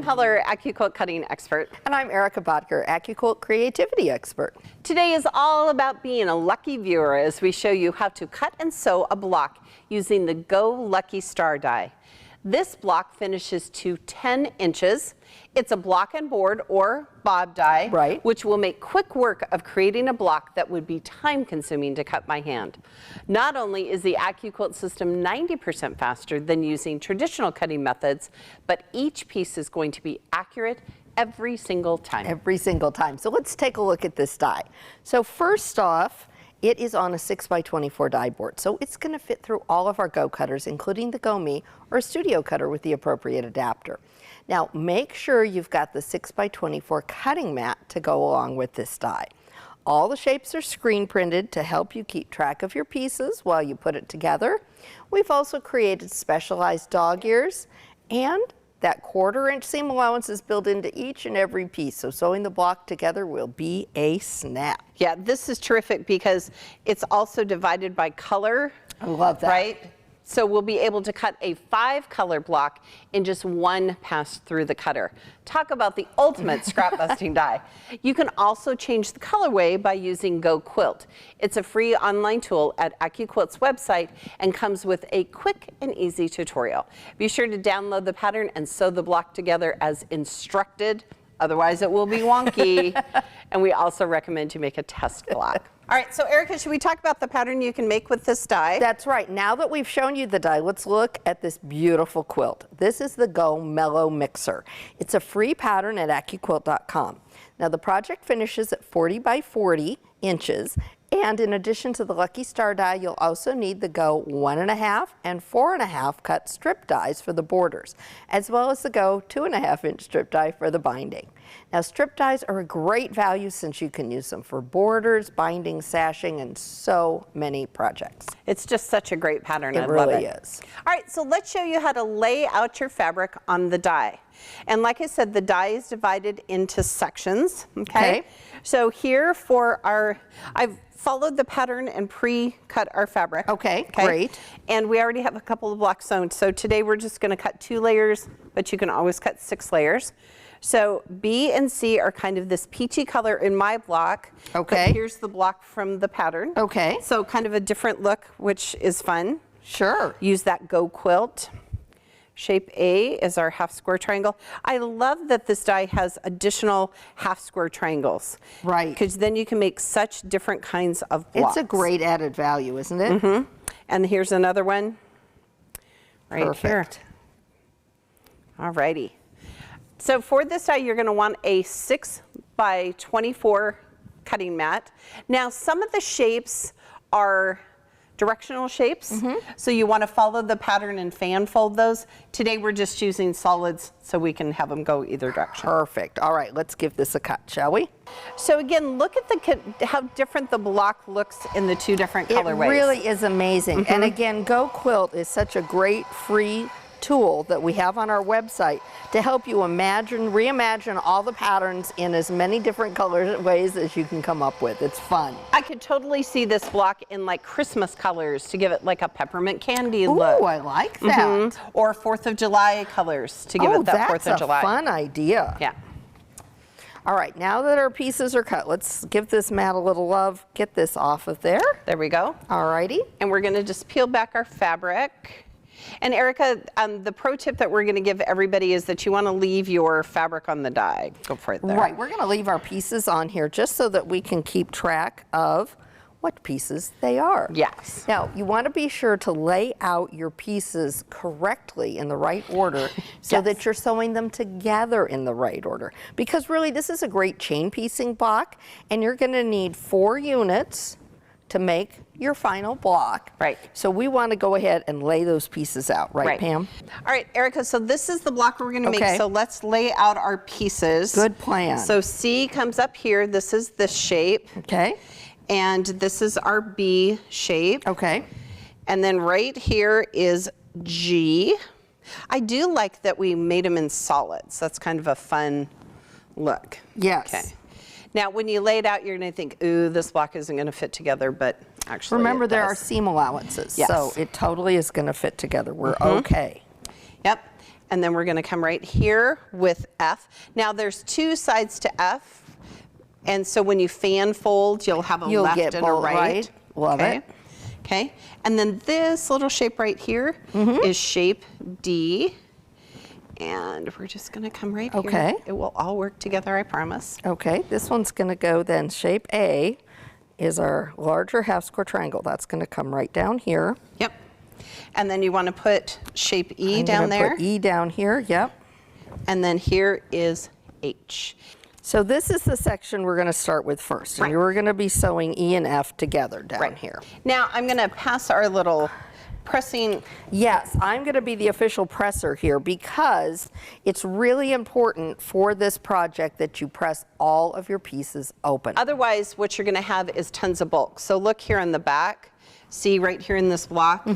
Heller, AccuQuilt cutting expert. And I'm Erica Bodker, AccuQuilt creativity expert. Today is all about being a lucky viewer as we show you how to cut and sew a block using the Go Lucky Star die. This block finishes to 10 inches. It's a block and board or bob die, right, which will make quick work of creating a block that would be time consuming to cut by hand. Not only is the AccuQuilt system 90% faster than using traditional cutting methods, but each piece is going to be accurate every single time. Every single time. So let's take a look at this die. So first off, it is on a 6x24 die board, so it's going to fit through all of our Go cutters, including the Go Me or Studio cutter with the appropriate adapter. Now, make sure you've got the 6x24 cutting mat to go along with this die. All the shapes are screen printed to help you keep track of your pieces while you put it together. We've also created specialized dog ears, and that 1/4 inch seam allowance is built into each and every piece, so sewing the block together will be a snap. Yeah, this is terrific because it's also divided by color. I love that. Right? So we'll be able to cut a 5-color block in just one pass through the cutter. Talk about the ultimate scrap busting die. You can also change the colorway by using Go Quilt. It's a free online tool at AccuQuilt's website and comes with a quick and easy tutorial. Be sure to download the pattern and sew the block together as instructed. Otherwise it will be wonky. And we also recommend you make a test block. All right, so Erica, should we talk about the pattern you can make with this die? That's right. Now that we've shown you the die, let's look at this beautiful quilt. This is the Go Mellow Mixer. It's a free pattern at AccuQuilt.com. Now the project finishes at 40 by 40 inches, and in addition to the Lucky Star die, you'll also need the Go 1.5 and 4.5 cut strip dies for the borders, as well as the Go 2.5 inch strip die for the binding. Now strip dies are a great value since you can use them for borders, binding, sashing, and so many projects. It's just such a great pattern. It really is. All right, so let's show you how to lay out your fabric on the die. And like I said, the die is divided into sections, okay? So here for our, I've followed the pattern and pre-cut our fabric. Okay, great. And we already have a couple of blocks sewn. So today we're just gonna cut 2 layers, but you can always cut 6 layers. So B and C are kind of this peachy color in my block. Okay. But here's the block from the pattern. Okay. So kind of a different look, which is fun. Sure. Use that Go Quilt. Shape A is our half square triangle. I love that this die has additional half square triangles. Right. Because then you can make such different kinds of blocks. It's a great added value, isn't it? Mm-hmm. And here's another one right Perfect. here. All righty. So for this die, you're going to want a 6x24 cutting mat. Now, some of the shapes are directional shapes, so you want to follow the pattern and fan fold those. Today we're just using solids so we can have them go either direction. Perfect. All right, let's give this a cut, shall we? So again, look at how different the block looks in the 2 different colorways. It really is amazing. And again, Go Quilt is such a great free tool that we have on our website to help you reimagine all the patterns in as many different ways as you can come up with. It's fun. I could totally see this block in like Christmas colors to give it like a peppermint candy look. Oh, I like that. Or 4th of July colors to give it that 4th of July. That's a fun idea. Yeah. All right, now that our pieces are cut, let's give this mat a little love. Get this off of there. There we go. All righty. And we're gonna just peel back our fabric. And Erica, the pro tip that we're going to give everybody is that you want to leave your fabric on the die. Go for it there. Right, we're going to leave our pieces on here just so that we can keep track of what pieces they are. Yes. Now, you want to be sure to lay out your pieces correctly in the right order so that you're sewing them together in the right order. Because really, this is a great chain piecing block, and you're going to need 4 units to make your final block. Right. So we want to go ahead and lay those pieces out, right, Pam? All right, Erica, so this is the block we're going to make. So let's lay out our pieces. Good plan. So C comes up here. This is this shape. Okay. And this is our B shape. Okay. And then right here is G. I do like that we made them in solids. That's kind of a fun look. Yes. Okay. Now, when you lay it out, you're going to think, ooh, this block isn't going to fit together, but actually remember, there are seam allowances, so it totally is going to fit together. We're okay. Yep. And then we're going to come right here with F. Now there's two sides to F. And so when you fan fold, you'll have a left get and a right. Love it. Okay. And then this little shape right here is shape D. And we're just going to come right here. It will all work together, I promise. Okay, this one's going to go then. Shape A is our larger half square triangle. That's going to come right down here. Yep. And then you want to put shape E I'm down there. Put E down here, yep. And then here is H. So this is the section we're going to start with first. And we're going to be sewing E and F together down here. Now I'm going to pass our little pressing. Yes, I'm going to be the official presser here because it's really important for this project that you press all of your pieces open. Otherwise, what you're going to have is tons of bulk. So look here in the back. See right here in this block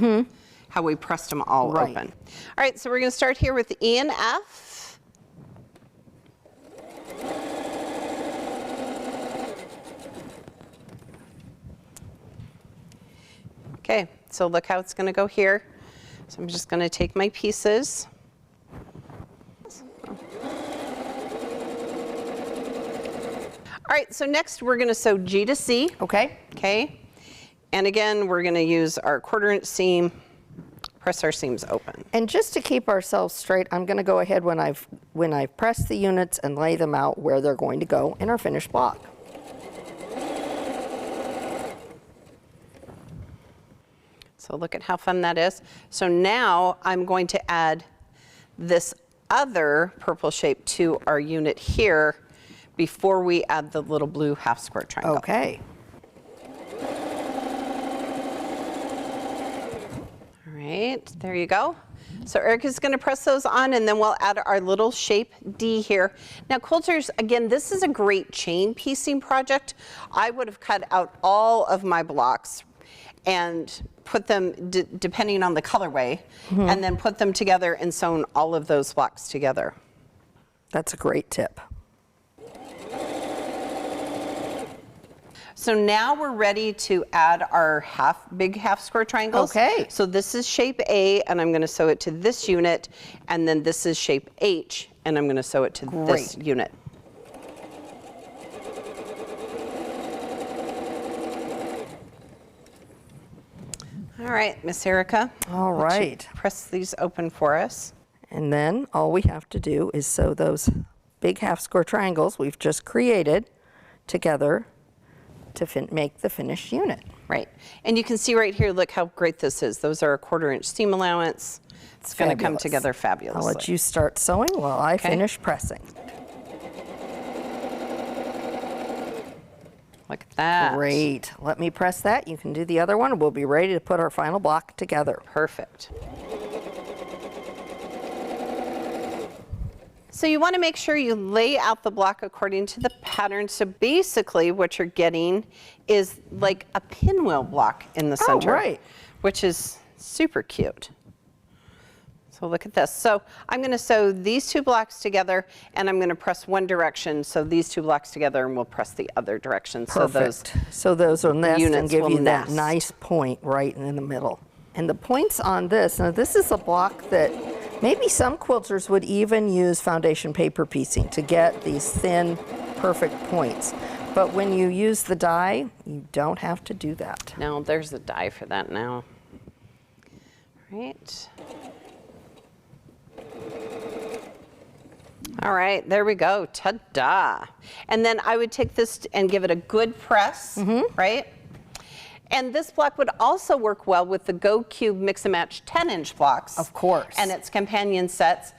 how we pressed them all open. All right, so we're going to start here with E and F. Okay, so look how it's going to go here. So I'm just going to take my pieces. All right, so next we're going to sew G to C. Okay. Okay. And again, we're going to use our 1/4 inch seam, press our seams open. And just to keep ourselves straight, I'm going to go ahead when I've pressed the units and lay them out where they're going to go in our finished block. So look at how fun that is. So now I'm going to add this other purple shape to our unit here before we add the little blue half square triangle. Okay. All right, there you go. So Erica's going to press those on, and then we'll add our little shape D here. Now quilters, again, this is a great chain piecing project. I would have cut out all of my blocks and put them, depending on the colorway, and then put them together and sewn all of those blocks together. That's a great tip. So now we're ready to add our big half square triangles. Okay. So this is shape A, and I'm going to sew it to this unit, and then this is shape H, and I'm going to sew it to this unit. All right, Miss Erica. All right. Press these open for us. And then all we have to do is sew those big half square triangles we've just created together to make the finished unit. Right. And you can see right here, look how great this is. Those are a 1/4 inch seam allowance. It's going to come together fabulously. I'll let you start sewing while I finish pressing. Look at that. Great. Let me press that. You can do the other one. We'll be ready to put our final block together. Perfect. So you want to make sure you lay out the block according to the pattern. So basically what you're getting is like a pinwheel block in the center, which is super cute. So look at this. So I'm going to sew these two blocks together, and I'm going to press one direction. So these two blocks together, and we'll press the other direction. Perfect. So those will nest and give you that nest. nice point right in the middle. And the points on this, now this is a block that maybe some quilters would even use foundation paper piecing to get these thin, perfect points. But when you use the die, you don't have to do that. No, there's a die for that now. Right. All right, there we go, ta-da. And then I would take this and give it a good press, right? And this block would also work well with the Go Cube Mix and Match 10-inch blocks. Of course. And its companion sets.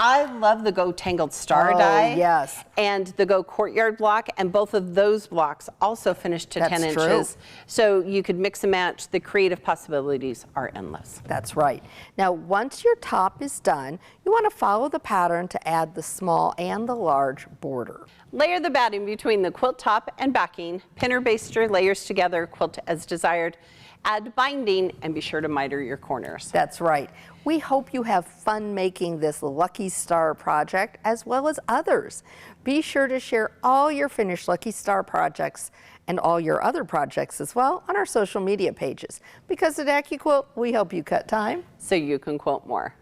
I love the Go Tangled Star die. Yes. And the Go Courtyard block, and both of those blocks also finish to 10 inches. True. So you could mix and match. The creative possibilities are endless. That's right. Now, once your top is done, you want to follow the pattern to add the small and the large border. Layer the batting between the quilt top and backing. Pin or baste your layers together, quilt as desired. Add binding, and be sure to miter your corners. That's right. We hope you have fun making this Lucky Star project as well as others. Be sure to share all your finished Lucky Star projects and all your other projects as well on our social media pages. Because at AccuQuilt, we help you cut time so you can quilt more.